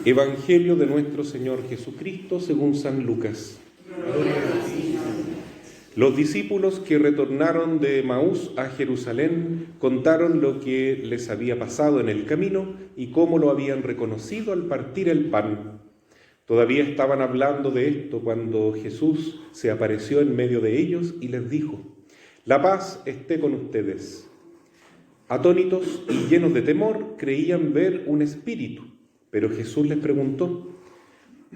Evangelio de nuestro Señor Jesucristo según San Lucas. Los discípulos que retornaron de Emaús a Jerusalén contaron lo que les había pasado en el camino y cómo lo habían reconocido al partir el pan. Todavía estaban hablando de esto cuando Jesús se apareció en medio de ellos y les dijo: «La paz esté con ustedes». Atónitos y llenos de temor, creían ver un espíritu, pero Jesús les preguntó: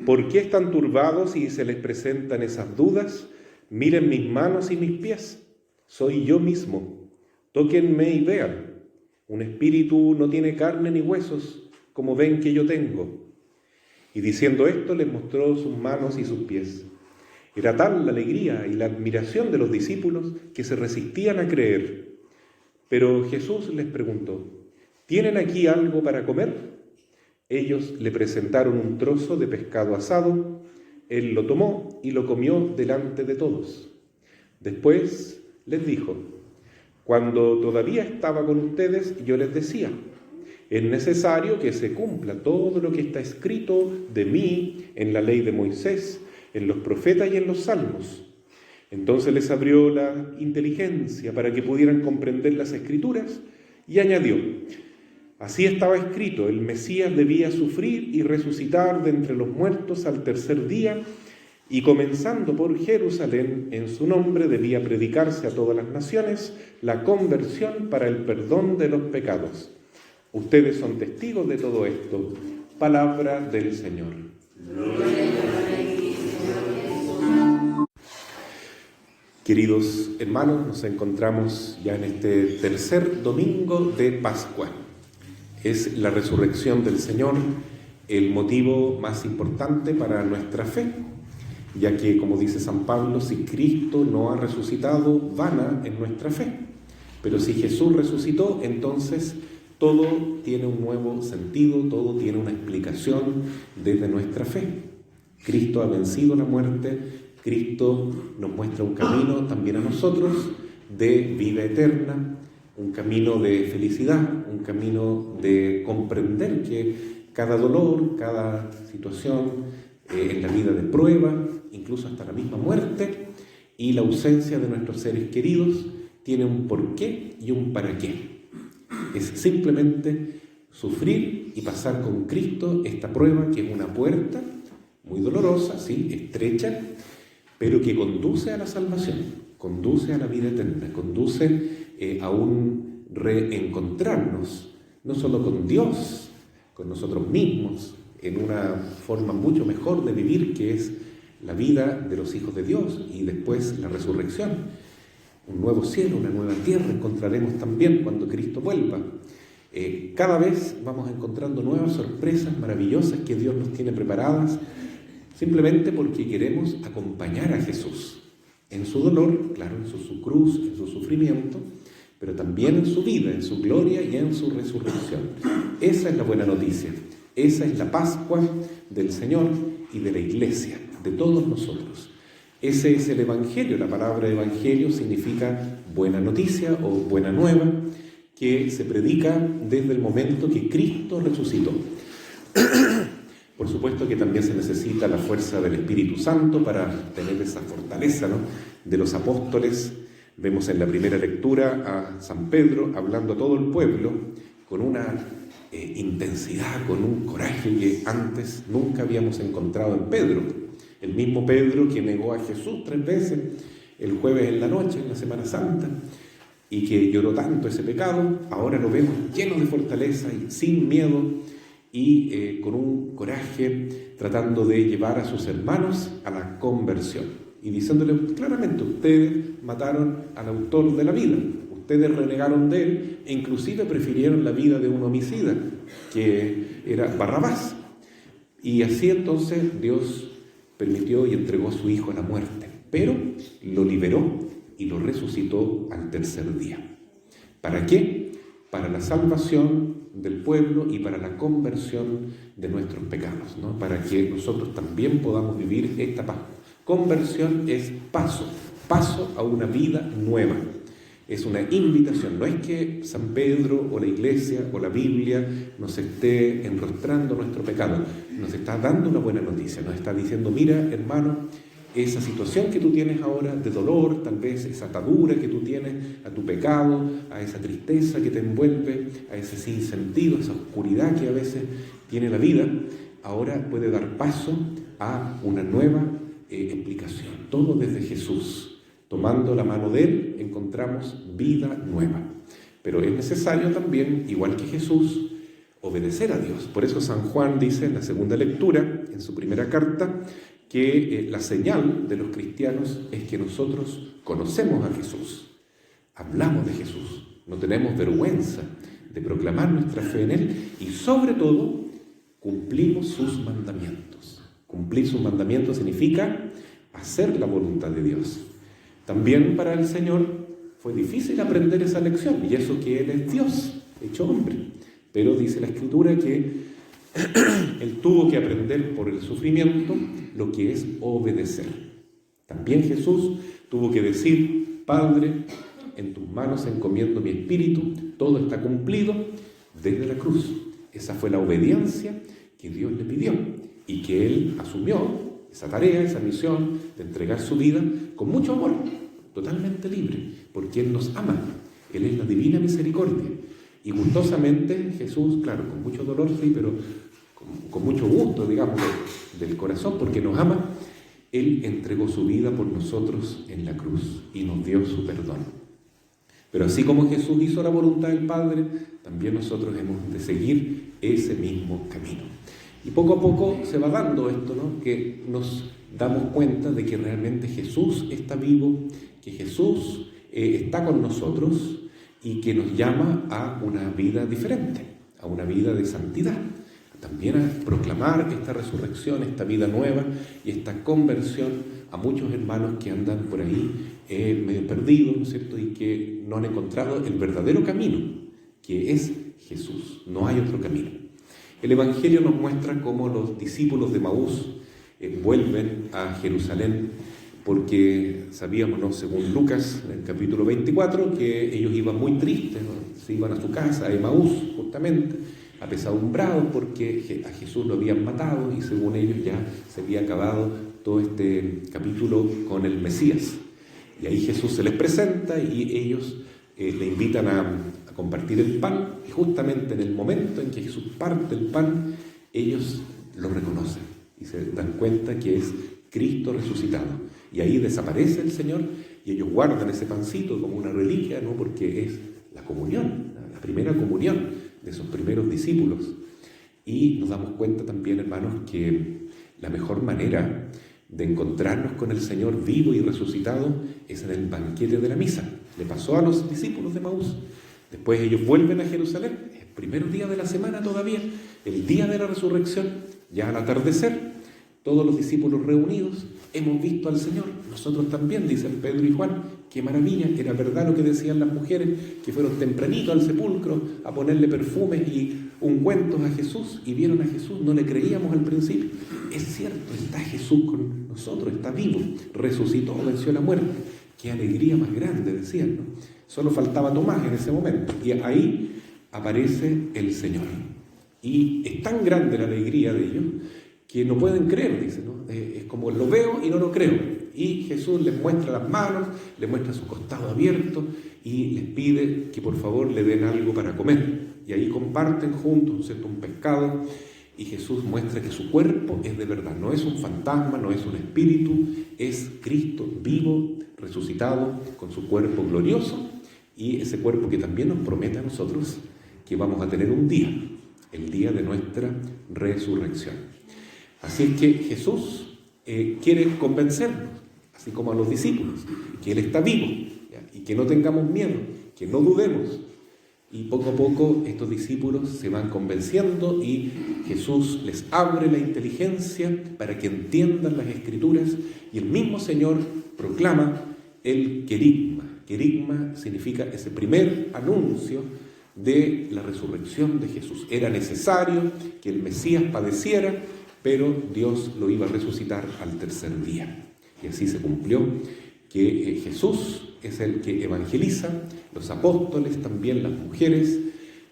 «¿Por qué están turbados y se les presentan esas dudas? Miren mis manos y mis pies, soy yo mismo. Tóquenme y vean. Un espíritu no tiene carne ni huesos, como ven que yo tengo». Y diciendo esto, les mostró sus manos y sus pies. Era tal la alegría y la admiración de los discípulos que se resistían a creer. Pero Jesús les preguntó: ¿tienen aquí algo para comer? Ellos le presentaron un trozo de pescado asado. Él lo tomó y lo comió delante de todos. Después les dijo: «Cuando todavía estaba con ustedes, yo les decía: es necesario que se cumpla todo lo que está escrito de mí en la ley de Moisés, en los profetas y en los salmos». Entonces les abrió la inteligencia para que pudieran comprender las Escrituras y añadió: «Así estaba escrito, el Mesías debía sufrir y resucitar de entre los muertos al tercer día, y comenzando por Jerusalén, en su nombre debía predicarse a todas las naciones la conversión para el perdón de los pecados». Ustedes son testigos de todo esto. Palabra del Señor. Queridos hermanos, nos encontramos ya en este tercer domingo de Pascua. Es la resurrección del Señor el motivo más importante para nuestra fe, ya que, como dice San Pablo, si Cristo no ha resucitado, vana es nuestra fe. Pero si Jesús resucitó, entonces todo tiene un nuevo sentido, todo tiene una explicación desde nuestra fe. Cristo ha vencido la muerte. Cristo nos muestra un camino también a nosotros de vida eterna, un camino de felicidad, un camino de comprender que cada dolor, cada situación en la vida de prueba, incluso hasta la misma muerte y la ausencia de nuestros seres queridos, tiene un porqué y un para qué. Es simplemente sufrir y pasar con Cristo esta prueba, que es una puerta muy dolorosa, sí, estrecha, pero que conduce a la salvación, conduce a la vida eterna, conduce a un reencontrarnos, no solo con Dios, con nosotros mismos, en una forma mucho mejor de vivir, que es la vida de los hijos de Dios y después la resurrección. Un nuevo cielo, una nueva tierra encontraremos también cuando Cristo vuelva. Cada vez vamos encontrando nuevas sorpresas maravillosas que Dios nos tiene preparadas, simplemente porque queremos acompañar a Jesús en su dolor, claro, en su cruz, en su sufrimiento, pero también en su vida, en su gloria y en su resurrección. Esa es la buena noticia, esa es la Pascua del Señor y de la Iglesia, de todos nosotros. Ese es el Evangelio. La palabra Evangelio significa buena noticia o buena nueva, que se predica desde el momento que Cristo resucitó. Por supuesto que también se necesita la fuerza del Espíritu Santo para tener esa fortaleza, ¿no?, de los apóstoles. Vemos en la primera lectura a San Pedro hablando a todo el pueblo con una intensidad, con un coraje que antes nunca habíamos encontrado en Pedro. El mismo Pedro que negó a Jesús 3 veces el jueves en la noche, en la Semana Santa, y que lloró tanto ese pecado, ahora lo vemos lleno de fortaleza y sin miedo, y con un coraje tratando de llevar a sus hermanos a la conversión y diciéndoles claramente: ustedes mataron al autor de la vida, ustedes renegaron de él e inclusive prefirieron la vida de un homicida que era Barrabás. Y así entonces Dios permitió y entregó a su hijo a la muerte, pero lo liberó y lo resucitó al tercer día. ¿Para qué? Para la salvación del pueblo y para la conversión de nuestros pecados, ¿no? Para que nosotros también podamos vivir esta Pascua. Conversión es paso a una vida nueva. es una invitación. No es que San Pedro o la Iglesia o la Biblia nos esté enrostrando nuestro pecado, nos está dando una buena noticia, nos está diciendo, mira, hermano, esa situación que tú tienes ahora de dolor, tal vez esa atadura que tú tienes a tu pecado, a esa tristeza que te envuelve, a ese sinsentido, esa oscuridad que a veces tiene la vida, ahora puede dar paso a una nueva explicación. Todo desde Jesús. Tomando la mano de Él encontramos vida nueva. Pero es necesario también, igual que Jesús, obedecer a Dios. Por eso San Juan dice en la segunda lectura, en su primera carta, que la señal de los cristianos es que nosotros conocemos a Jesús, hablamos de Jesús, no tenemos vergüenza de proclamar nuestra fe en Él y sobre todo cumplimos sus mandamientos. Cumplir sus mandamientos significa hacer la voluntad de Dios. También para el Señor fue difícil aprender esa lección, y eso que Él es Dios, hecho hombre. Pero dice la Escritura que Él tuvo que aprender por el sufrimiento lo que es obedecer. También Jesús tuvo que decir, Padre, en tus manos encomiendo mi espíritu, todo está cumplido desde la cruz. Esa fue la obediencia que Dios le pidió y que Él asumió esa tarea, esa misión de entregar su vida con mucho amor, totalmente libre, porque Él nos ama. Él es la divina misericordia. Y gustosamente Jesús, claro, con mucho dolor, sí, pero con mucho gusto, digamos, del corazón, porque nos ama, Él entregó su vida por nosotros en la cruz y nos dio su perdón. Pero así como Jesús hizo la voluntad del Padre, también nosotros hemos de seguir ese mismo camino. Y poco a poco se va dando esto, ¿no? Que nos damos cuenta de que realmente Jesús está vivo, que Jesús está con nosotros y que nos llama a una vida diferente, a una vida de santidad. También a proclamar esta resurrección, esta vida nueva y esta conversión a muchos hermanos que andan por ahí medio perdidos, ¿no es cierto? Y que no han encontrado el verdadero camino, que es Jesús. No hay otro camino. El Evangelio nos muestra cómo los discípulos de Maús vuelven a Jerusalén, porque sabíamos, ¿no?, según Lucas, en el capítulo 24, que ellos iban muy tristes, ¿no? Se iban a su casa, a Emaús, justamente, apesadumbrados porque a Jesús lo habían matado y según ellos ya se había acabado todo este capítulo con el Mesías. Y ahí Jesús se les presenta y ellos le invitan a compartir el pan, y justamente en el momento en que Jesús parte el pan, ellos lo reconocen y se dan cuenta que es Cristo resucitado. Y ahí desaparece el Señor y ellos guardan ese pancito como una reliquia, ¿no?, porque es la comunión, la primera comunión de esos primeros discípulos. Y nos damos cuenta también, hermanos, que la mejor manera de encontrarnos con el Señor vivo y resucitado es en el banquete de la misa. Le pasó a los discípulos de Maús. Después ellos vuelven a Jerusalén, el primer día de la semana todavía, el día de la resurrección, ya al atardecer, todos los discípulos reunidos, hemos visto al Señor. Nosotros también, dicen Pedro y Juan, qué maravilla, era verdad lo que decían las mujeres, que fueron tempranito al sepulcro a ponerle perfumes y ungüentos a Jesús, y vieron a Jesús, no le creíamos al principio. Es cierto, está Jesús con nosotros, está vivo, resucitó, venció la muerte. Qué alegría más grande, decían, ¿no? Solo faltaba Tomás en ese momento, y ahí aparece el Señor. Y es tan grande la alegría de ellos que no pueden creer, dice, ¿no? Es como lo veo y no lo creo. Y Jesús les muestra las manos, les muestra su costado abierto y les pide que por favor le den algo para comer. Y ahí comparten juntos, ¿cierto?, un pescado, y Jesús muestra que su cuerpo es de verdad, no es un fantasma, no es un espíritu, es Cristo vivo, resucitado, con su cuerpo glorioso, y ese cuerpo que también nos promete a nosotros que vamos a tener un día, el día de nuestra resurrección. Así es que Jesús quiere convencernos, así como a los discípulos, que Él está vivo, ¿ya?, y que no tengamos miedo, que no dudemos. Y poco a poco estos discípulos se van convenciendo y Jesús les abre la inteligencia para que entiendan las Escrituras, y el mismo Señor proclama el querigma. Querigma significa ese primer anuncio de la resurrección de Jesús. Era necesario que el Mesías padeciera, pero Dios lo iba a resucitar al tercer día. Y así se cumplió que Jesús es el que evangeliza, los apóstoles, también las mujeres.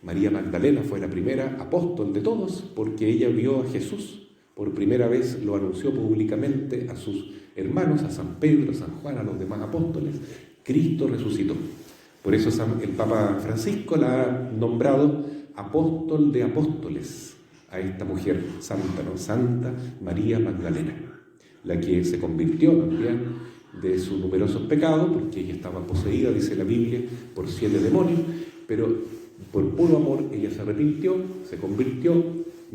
María Magdalena fue la primera apóstol de todos porque ella vio a Jesús. Por primera vez lo anunció públicamente a sus hermanos, a San Pedro, a San Juan, a los demás apóstoles. Cristo resucitó. Por eso el Papa Francisco la ha nombrado apóstol de apóstoles a esta mujer santa, ¿no? Santa María Magdalena, la que se convirtió también de sus numerosos pecados, porque ella estaba poseída, dice la Biblia, por 7 demonios, pero por puro amor ella se arrepintió, se convirtió,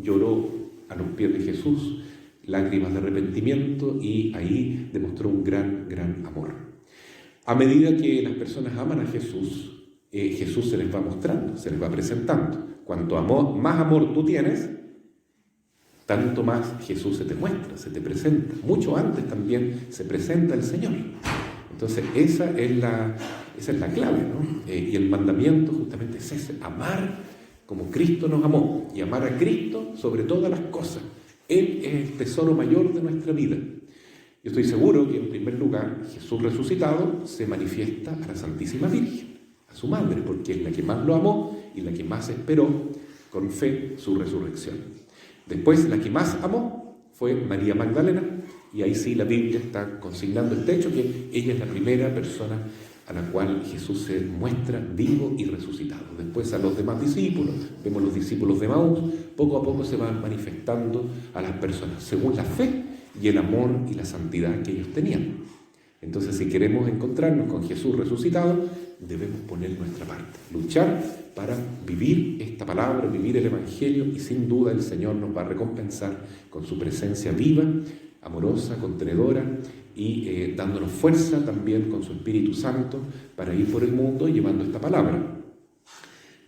lloró a los pies de Jesús, lágrimas de arrepentimiento, y ahí demostró un gran, gran amor. A medida que las personas aman a Jesús, Jesús se les va mostrando, se les va presentando. Cuanto más amor tú tienes, tanto más Jesús se te muestra, se te presenta. Mucho antes también se presenta el Señor. Entonces esa es la clave, ¿no? Y el mandamiento justamente es ese: amar como Cristo nos amó, y amar a Cristo sobre todas las cosas. Él es el tesoro mayor de nuestra vida. Yo estoy seguro que en primer lugar Jesús resucitado se manifiesta a la Santísima Virgen, a su madre, porque es la que más lo amó y la que más esperó con fe su resurrección. Después, la que más amó fue María Magdalena, y ahí sí la Biblia está consignando este hecho, que ella es la primera persona a la cual Jesús se muestra vivo y resucitado. Después a los demás discípulos, vemos los discípulos de Maús, poco a poco se van manifestando a las personas según la fe y el amor y la santidad que ellos tenían. Entonces, si queremos encontrarnos con Jesús resucitado, debemos poner nuestra parte, luchar para vivir esta palabra, vivir el Evangelio, y sin duda el Señor nos va a recompensar con su presencia viva, amorosa, contenedora, y dándonos fuerza también con su Espíritu Santo para ir por el mundo llevando esta palabra.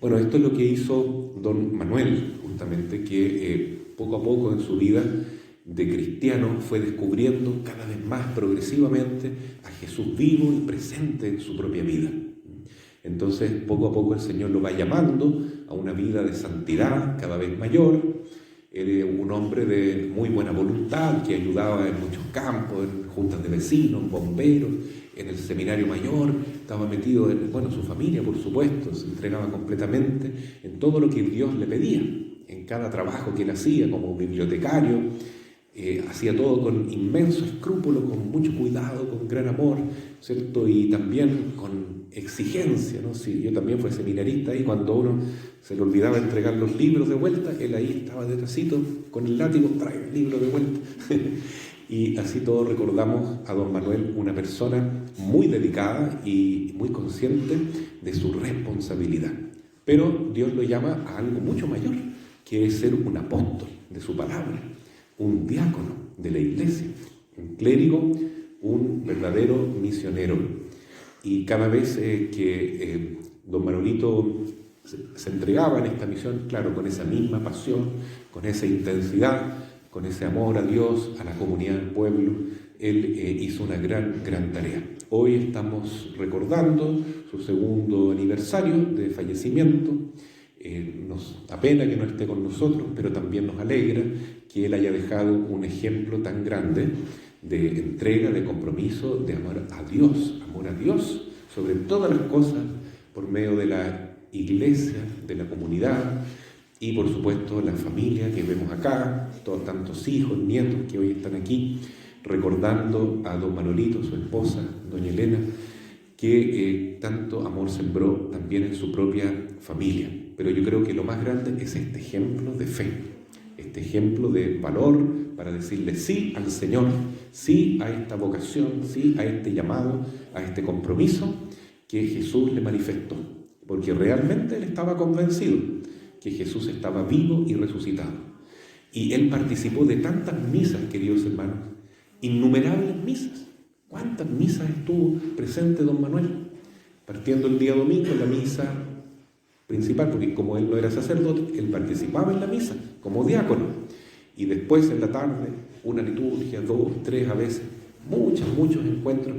Bueno, esto es lo que hizo don Manuel, justamente, que poco a poco en su vida de cristiano fue descubriendo cada vez más progresivamente a Jesús vivo y presente en su propia vida. Entonces, poco a poco el Señor lo va llamando a una vida de santidad cada vez mayor. Era un hombre de muy buena voluntad, que ayudaba en muchos campos, en juntas de vecinos, bomberos, en el seminario mayor, estaba metido en, su familia, por supuesto, se entregaba completamente en todo lo que Dios le pedía, en cada trabajo que él hacía como bibliotecario. Hacía todo con inmenso escrúpulo, con mucho cuidado, con gran amor, ¿cierto? Y también con exigencia, ¿no? Sí, yo también fui seminarista, y cuando uno se le olvidaba entregar los libros de vuelta, él ahí estaba detrásito con el látigo: trae el libro de vuelta. Y así todos recordamos a don Manuel, una persona muy dedicada y muy consciente de su responsabilidad. Pero Dios lo llama a algo mucho mayor, que es ser un apóstol de su palabra, un diácono de la iglesia, un clérigo, un verdadero misionero. Y cada vez que don Manolito se entregaba en esta misión, claro, con esa misma pasión, con esa intensidad, con ese amor a Dios, a la comunidad del pueblo, él hizo una gran, gran tarea. Hoy estamos recordando su 2º aniversario de fallecimiento. Nos apena que no esté con nosotros, pero también nos alegra que él haya dejado un ejemplo tan grande de entrega, de compromiso, de amor a Dios sobre todas las cosas, por medio de la iglesia, de la comunidad, y por supuesto la familia que vemos acá, todos tantos hijos, nietos que hoy están aquí, recordando a don Manolito, su esposa, doña Elena, que tanto amor sembró también en su propia familia. Pero yo creo que lo más grande es este ejemplo de fe, este ejemplo de valor para decirle sí al Señor, sí a esta vocación, sí a este llamado, a este compromiso que Jesús le manifestó, porque realmente él estaba convencido que Jesús estaba vivo y resucitado. Y él participó de tantas misas, queridos hermanos, innumerables misas. ¿Cuántas misas estuvo presente don Manuel? Partiendo el día domingo en la misa principal, porque como él no era sacerdote, él participaba en la misa como diácono. Y después en la tarde, una liturgia, 2, 3 a veces, muchos encuentros,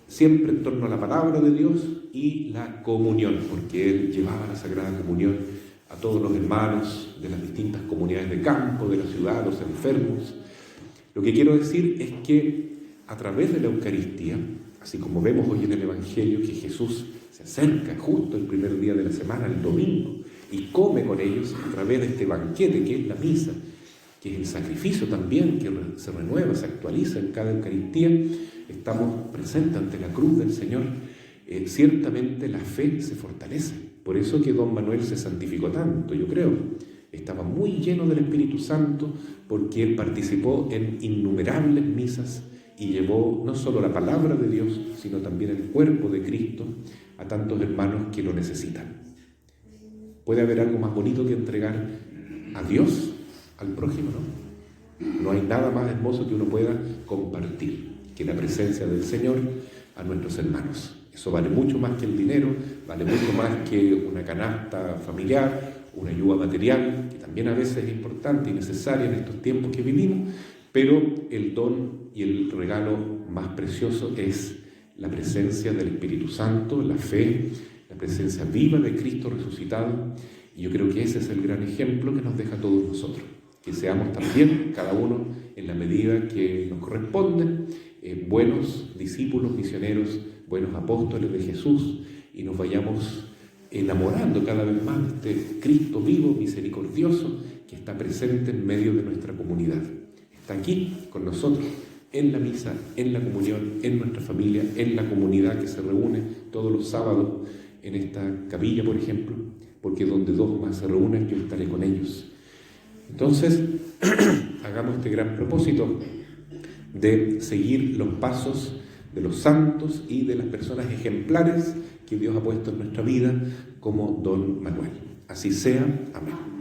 siempre en torno a la palabra de Dios y la comunión, porque él llevaba la Sagrada Comunión a todos los hermanos de las distintas comunidades de campo, de la ciudad, los enfermos. Lo que quiero decir es que a través de la Eucaristía, Así como vemos hoy en el Evangelio que Jesús se acerca justo el primer día de la semana, el domingo, y come con ellos a través de este banquete que es la misa, que es el sacrificio también que se renueva, se actualiza en cada Eucaristía. Estamos presentes ante la cruz del Señor. Ciertamente la fe se fortalece. Por eso que don Manuel se santificó tanto, yo creo. Estaba muy lleno del Espíritu Santo porque él participó en innumerables misas y llevó no solo la palabra de Dios, sino también el cuerpo de Cristo a tantos hermanos que lo necesitan. ¿Puede haber algo más bonito que entregar a Dios al prójimo? No hay nada más hermoso que uno pueda compartir que la presencia del Señor a nuestros hermanos. Eso vale mucho más que el dinero, vale mucho más que una canasta familiar, una ayuda material, que también a veces es importante y necesaria en estos tiempos que vivimos, pero el don y el regalo más precioso es la presencia del Espíritu Santo, la fe, la presencia viva de Cristo resucitado, y yo creo que ese es el gran ejemplo que nos deja a todos nosotros, que seamos también, cada uno en la medida que nos corresponde, buenos discípulos, misioneros, buenos apóstoles de Jesús, y nos vayamos enamorando cada vez más de este Cristo vivo, misericordioso, que está presente en medio de nuestra comunidad. Está aquí con nosotros, en la misa, en la comunión, en nuestra familia, en la comunidad que se reúne todos los sábados en esta capilla, por ejemplo, porque donde dos más se reúnen, yo estaré con ellos. Entonces, hagamos este gran propósito de seguir los pasos de los santos y de las personas ejemplares que Dios ha puesto en nuestra vida, como don Manuel. Así sea. Amén.